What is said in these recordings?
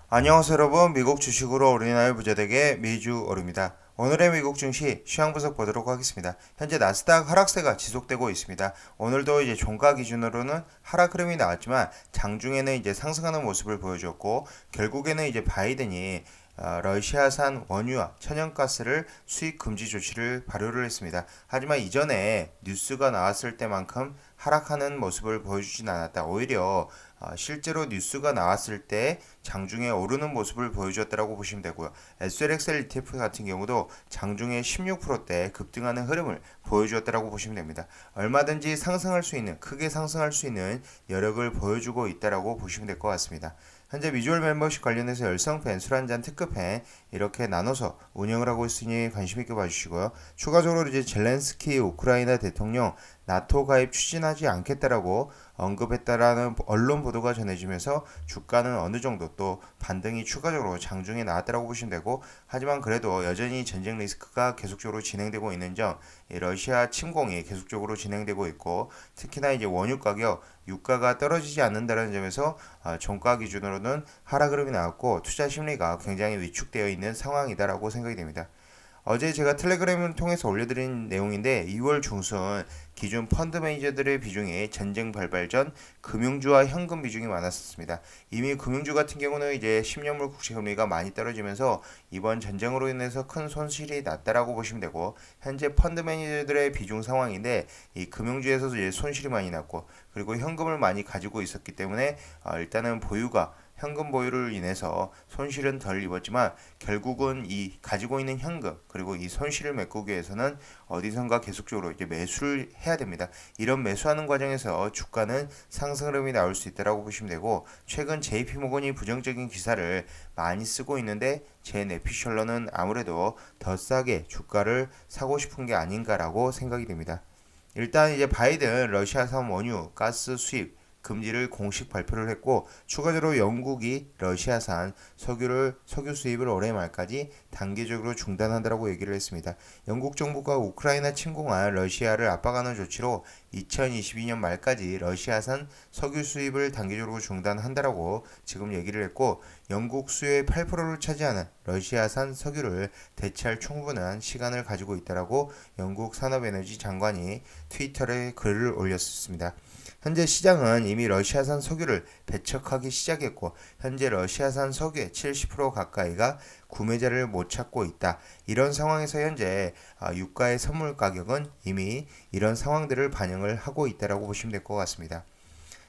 안녕하세요 여러분. 미국 주식으로 우리나라 부자되게 미주얼입니다. 오늘의 미국 증시 시황 분석 보도록 하겠습니다. 현재 나스닥 하락세가 지속되고 있습니다. 오늘도 이제 종가 기준으로는 하락 흐름이 나왔지만 장중에는 이제 상승하는 모습을 보여줬고 결국에는 이제 바이든이 러시아산 원유와 천연가스를 수입 금지 조치를 발효를 했습니다. 하지만 이전에 뉴스가 나왔을 때만큼 하락하는 모습을 보여주진 않았다. 오히려 실제로 뉴스가 나왔을 때 장중에 오르는 모습을 보여줬다고 보시면 되고요. SLXL ETF 같은 경우도 장중에 16%대 급등하는 흐름을 보여주었다고 보시면 됩니다. 얼마든지 상승할 수 있는, 크게 상승할 수 있는 여력을 보여주고 있다고 보시면 될 것 같습니다. 현재 미주얼 멤버십 관련해서 열성팬, 술 한잔 특급팬 이렇게 나눠서 운영을 하고 있으니 관심 있게 봐주시고요. 추가적으로 이제 젤렌스키 우크라이나 대통령 나토 가입 추진하지 않겠다라고 언급했다라는 언론 보도가 전해지면서 주가는 어느 정도 또 반등이 추가적으로 장중에 나왔다고 보시면 되고, 하지만 그래도 여전히 전쟁 리스크가 계속적으로 진행되고 있는 점, 러시아 침공이 계속적으로 진행되고 있고, 특히나 이제 원유 가격 유가가 떨어지지 않는다는 점에서 종가 기준으로는 하락 흐름이 나왔고 투자 심리가 굉장히 위축되어 있는 상황이다라고 생각이 됩니다. 어제 제가 텔레그램을 통해서 올려드린 내용인데 2월 중순 기존 펀드 매니저들의 비중이 전쟁 발발 전 금융주와 현금 비중이 많았었습니다. 이미 금융주 같은 경우는 이제 10년물 국채 금리가 많이 떨어지면서 이번 전쟁으로 인해서 큰 손실이 났다라고 보시면 되고, 현재 펀드 매니저들의 비중 상황인데 이 금융주에서도 이제 손실이 많이 났고 그리고 현금을 많이 가지고 있었기 때문에 일단은 보유가 현금 보유를 인해서 손실은 덜 입었지만 결국은 이 가지고 있는 현금 그리고 이 손실을 메꾸기 위해서는 어디선가 계속적으로 이제 매수를 해야 됩니다. 이런 매수하는 과정에서 주가는 상승 흐름이 나올 수 있다고 보시면 되고, 최근 JP모건이 부정적인 기사를 많이 쓰고 있는데 젠 에피셜러는 아무래도 더 싸게 주가를 사고 싶은 게 아닌가라고 생각이 됩니다. 일단 이제 바이든 러시아산 원유 가스 수입 금지를 공식 발표를 했고, 추가적으로 영국이 러시아산 석유 수입을 올해 말까지 단계적으로 중단한다라고 얘기를 했습니다. 영국 정부가 우크라이나 침공한 러시아를 압박하는 조치로 2022년 말까지 러시아산 석유 수입을 단계적으로 중단한다라고 지금 얘기를 했고, 영국 수요의 8%를 차지하는 러시아산 석유를 대체할 충분한 시간을 가지고 있다라고 영국 산업에너지 장관이 트위터에 글을 올렸습니다. 현재 시장은 이미 러시아산 석유를 배척하기 시작했고, 현재 러시아산 석유의 70% 가까이가 구매자를 못 찾고 있다. 이런 상황에서 현재 유가의 선물 가격은 이미 이런 상황들을 반영을 하고 있다고 보시면 될 것 같습니다.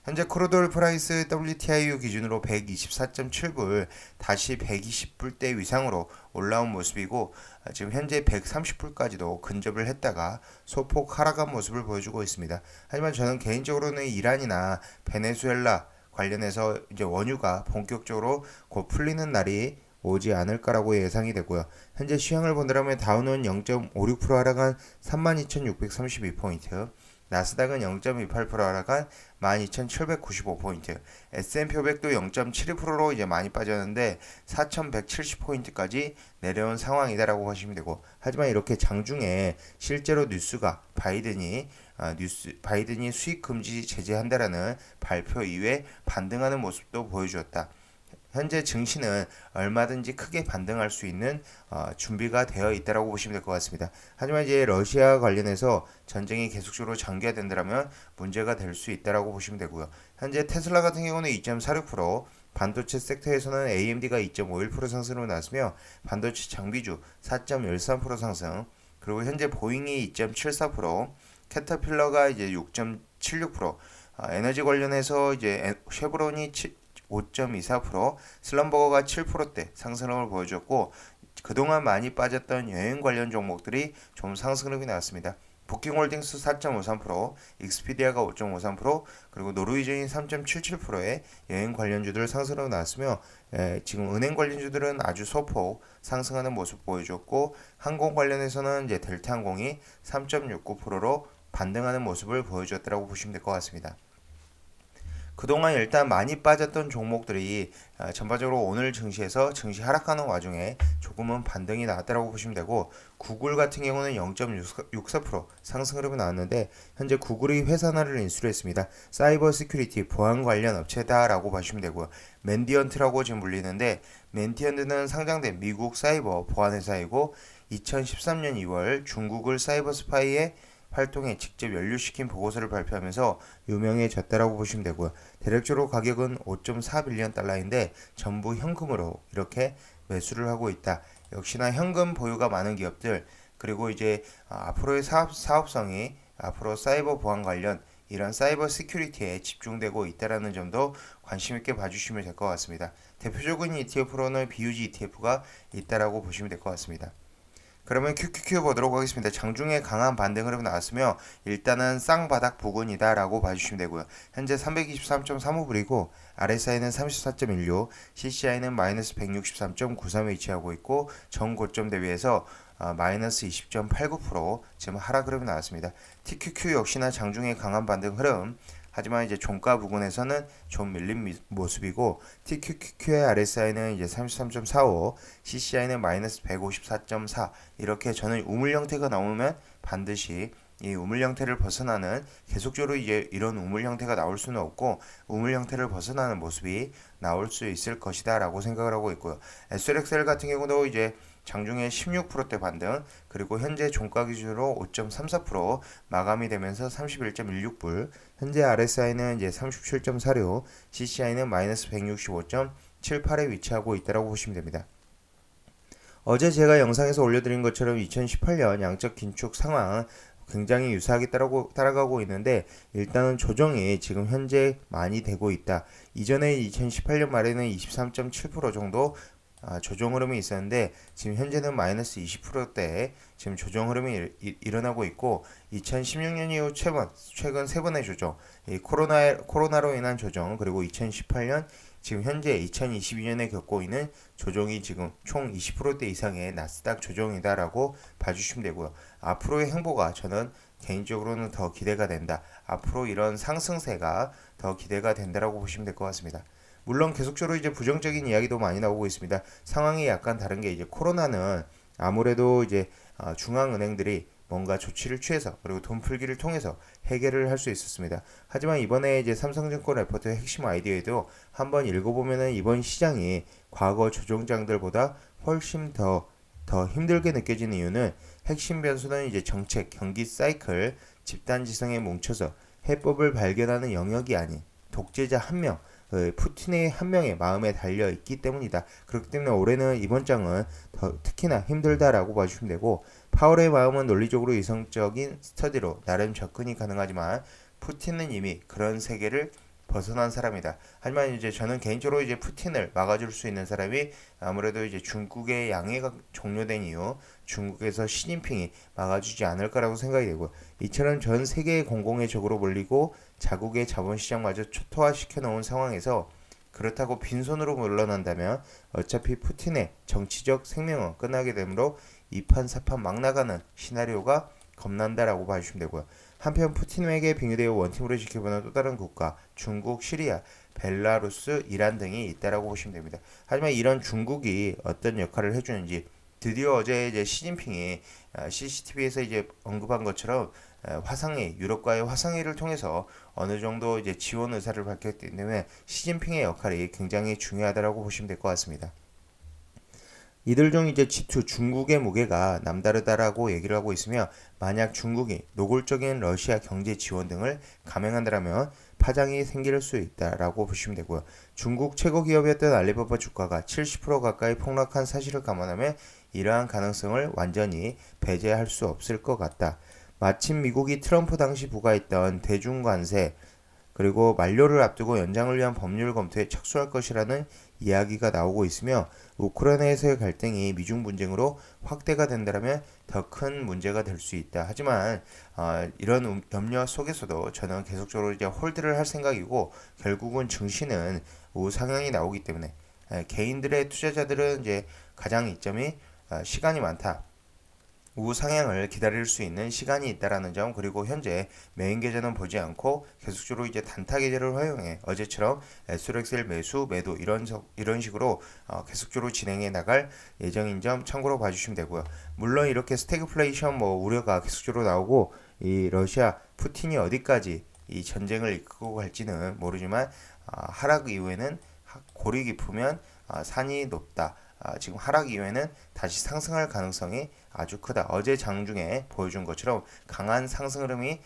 현재 크루드 프라이스 WTIU 기준으로 124.7불 다시 120불대 위상으로 올라온 모습이고, 지금 현재 130불까지도 근접을 했다가 소폭 하락한 모습을 보여주고 있습니다. 하지만 저는 개인적으로는 이란이나 베네수엘라 관련해서 이제 원유가 본격적으로 곧 풀리는 날이 오지 않을까라고 예상이 되고요. 현재 시황을 본다면 다우는 0.56% 하락한 32,632포인트, 나스닥은 0.28% 하락한 12,795포인트, S&P 500도 0.72%로 이제 많이 빠졌는데 4,170포인트까지 내려온 상황이다라고 보시면 되고, 하지만 이렇게 장중에 실제로 뉴스가 바이든이 수입 금지 제재한다라는 발표 이후에 반등하는 모습도 보여주었다. 현재 증시는 얼마든지 크게 반등할 수 있는 준비가 되어 있다고 보시면 될 것 같습니다. 하지만 이제 러시아 관련해서 전쟁이 계속적으로 장기화된다면 문제가 될 수 있다고 보시면 되고요. 현재 테슬라 같은 경우는 2.46%, 반도체 섹터에서는 AMD가 2.51% 상승으로 나왔으며 반도체 장비주 4.13% 상승, 그리고 현재 보잉이 2.74%, 캐터필러가 이제 6.76%, 에너지 관련해서 이제 쉐브론이 5.24%, 슬럼버거가 7%대 상승을 보여줬고, 그동안 많이 빠졌던 여행 관련 종목들이 좀 상승률이 나왔습니다. 부킹홀딩스 4.53%, 익스피디아가 5.53%, 그리고 노르웨이전이 3.77%의 여행 관련주들 상승으로 나왔으며, 지금 은행 관련주들은 아주 소폭 상승하는 모습 보여줬고, 항공 관련해서는 이제 델타항공이 3.69%로 반등하는 모습을 보여줬다고 보시면 될 것 같습니다. 그동안 일단 많이 빠졌던 종목들이 전반적으로 오늘 증시에서 증시 하락하는 와중에 조금은 반등이 나왔다고 보시면 되고, 구글 같은 경우는 0.64% 상승 흐름이 나왔는데, 현재 구글이 회사 하나를 인수를 했습니다. 사이버 시큐리티 보안 관련 업체다라고 보시면 되고요. 맨디언트라고 지금 불리는데, 맨디언트는 상장된 미국 사이버 보안 회사이고 2013년 2월 중국을 사이버 스파이에 활동에 직접 연루시킨 보고서를 발표하면서 유명해졌다라고 보시면 되고요. 대략적으로 가격은 5.4빌리언 달러인데 전부 현금으로 이렇게 매수를 하고 있다. 역시나 현금 보유가 많은 기업들, 그리고 이제 앞으로의 사업성이 앞으로 사이버 보안 관련 이런 사이버 시큐리티에 집중되고 있다라는 점도 관심 있게 봐주시면 될 것 같습니다. 대표적인 ETF로는 BUG ETF가 있다라고 보시면 될 것 같습니다. 그러면 QQQ 보도록 하겠습니다. 장중에 강한 반등 흐름이 나왔으며 일단은 쌍바닥 부근이다 라고 봐주시면 되고요. 현재 323.35불이고 RSI는 34.16, CCI는 마이너스 163.93에 위치하고 있고 전 고점 대비해서 마이너스 20.89% 지금 하락 흐름이 나왔습니다. TQQ 역시나 장중에 강한 반등 흐름, 하지만 이제 종가 부근에서는 좀 밀린 모습이고, TQQQ의 RSI는 이제 33.45, CCI는 마이너스 154.4, 이렇게 저는 우물 형태가 나오면 반드시 이 우물 형태를 벗어나는, 계속적으로 이제 이런 우물 형태가 나올 수는 없고 우물 형태를 벗어나는 모습이 나올 수 있을 것이다 라고 생각을 하고 있고요. SLXL 같은 경우도 이제 장중에 16%대 반등, 그리고 현재 종가 기준으로 5.34% 마감이 되면서 31.16불, 현재 RSI는 이제 37.46, CCI는 마이너스 165.78에 위치하고 있다고 보시면 됩니다. 어제 제가 영상에서 올려드린 것처럼 2018년 양적 긴축 상황 굉장히 유사하게 따라가고 있는데, 일단은 조정이 지금 현재 많이 되고 있다. 이전에 2018년 말에는 23.7% 정도 조정 흐름이 있었는데 지금 현재는 마이너스 20%대에 지금 조정 흐름이 일어나고 있고, 2016년 이후 최근 세 번의 조정, 이 코로나로 인한 조정, 그리고 2018년 지금 현재 2022년에 겪고 있는 조정이 지금 총 20%대 이상의 나스닥 조정이다라고 봐주시면 되고요. 앞으로의 행보가 저는 개인적으로는 더 기대가 된다. 앞으로 이런 상승세가 더 기대가 된다라고 보시면 될 것 같습니다. 물론 계속적으로 이제 부정적인 이야기도 많이 나오고 있습니다. 상황이 약간 다른 게, 이제 코로나는 아무래도 이제 중앙은행들이 뭔가 조치를 취해서, 그리고 돈 풀기를 통해서 해결을 할 수 있었습니다. 하지만 이번에 이제 삼성증권 레포트의 핵심 아이디어에도 한번 읽어보면은 이번 시장이 과거 조정장들보다 훨씬 더 힘들게 느껴지는 이유는, 핵심 변수는 이제 정책, 경기 사이클, 집단지성에 뭉쳐서 해법을 발견하는 영역이 아닌 독재자 한 명, 푸틴의 한 명의 마음에 달려 있기 때문이다. 그렇기 때문에 올해는 이번 장은 더 특히나 힘들다라고 봐주시면 되고, 파월의 마음은 논리적으로 이성적인 스터디로 나름 접근이 가능하지만 푸틴은 이미 그런 세계를 벗어난 사람이다. 하지만 이제 저는 개인적으로 이제 푸틴을 막아줄 수 있는 사람이 아무래도 이제 중국의 양해가 종료된 이후 중국에서 시진핑이 막아주지 않을까라고 생각이 되고, 이처럼 전 세계의 공공의 적으로 몰리고 자국의 자본시장마저 초토화시켜 놓은 상황에서 그렇다고 빈손으로 물러난다면 어차피 푸틴의 정치적 생명은 끝나게 되므로 이판사판 막 나가는 시나리오가 겁난다라고 봐주시면 되고요. 한편 푸틴에게 빙의되어 원팀으로 지켜보는 또 다른 국가, 중국, 시리아, 벨라루스, 이란 등이 있다라고 보시면 됩니다. 하지만 이런 중국이 어떤 역할을 해주는지, 드디어 어제 이제 시진핑이 CCTV에서 이제 언급한 것처럼 화상회의, 유럽과의 화상회의를 통해서 어느 정도 이제 지원 의사를 밝혔기 때문에 시진핑의 역할이 굉장히 중요하다라고 보시면 될 것 같습니다. 이들 중 이제 G2 중국의 무게가 남다르다라고 얘기를 하고 있으며, 만약 중국이 노골적인 러시아 경제 지원 등을 감행한다면 파장이 생길 수 있다라고 보시면 되고요. 중국 최고 기업이었던 알리바바 주가가 70% 가까이 폭락한 사실을 감안하면 이러한 가능성을 완전히 배제할 수 없을 것 같다. 마침 미국이 트럼프 당시 부과했던 대중관세, 그리고 만료를 앞두고 연장을 위한 법률 검토에 착수할 것이라는 이야기가 나오고 있으며, 우크라이나에서의 갈등이 미중 분쟁으로 확대가 된다면 더 큰 문제가 될 수 있다. 하지만 이런 염려 속에서도 저는 계속적으로 이제 홀드를 할 생각이고, 결국은 증시는 우상향이 나오기 때문에 개인들의 투자자들은 이제 가장 이점이 시간이 많다. 우상향을 기다릴 수 있는 시간이 있다라는 점, 그리고 현재 메인 계좌는 보지 않고 계속적으로 이제 단타 계좌를 활용해 어제처럼 SRXL 매수 매도 이런 식으로 계속적으로 진행해 나갈 예정인 점 참고로 봐주시면 되고요. 물론 이렇게 스태그플레이션 뭐 우려가 계속적으로 나오고 이 러시아 푸틴이 어디까지 이 전쟁을 이끌고 갈지는 모르지만 하락 이후에는 골이 깊으면 산이 높다. 지금 하락 이후에는 다시 상승할 가능성이 아주 크다. 어제 장중에 보여준 것처럼 강한 상승 흐름이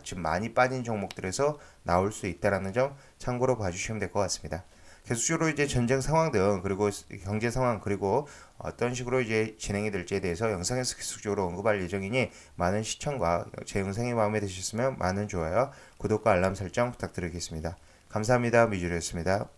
지금 많이 빠진 종목들에서 나올 수 있다라는 점 참고로 봐주시면 될 것 같습니다. 계속적으로 이제 전쟁 상황 등, 그리고 경제 상황, 그리고 어떤 식으로 이제 진행이 될지에 대해서 영상에서 계속적으로 언급할 예정이니 많은 시청과 제 영상이 마음에 드셨으면 많은 좋아요, 구독과 알람 설정 부탁드리겠습니다. 감사합니다. 미주리였습니다.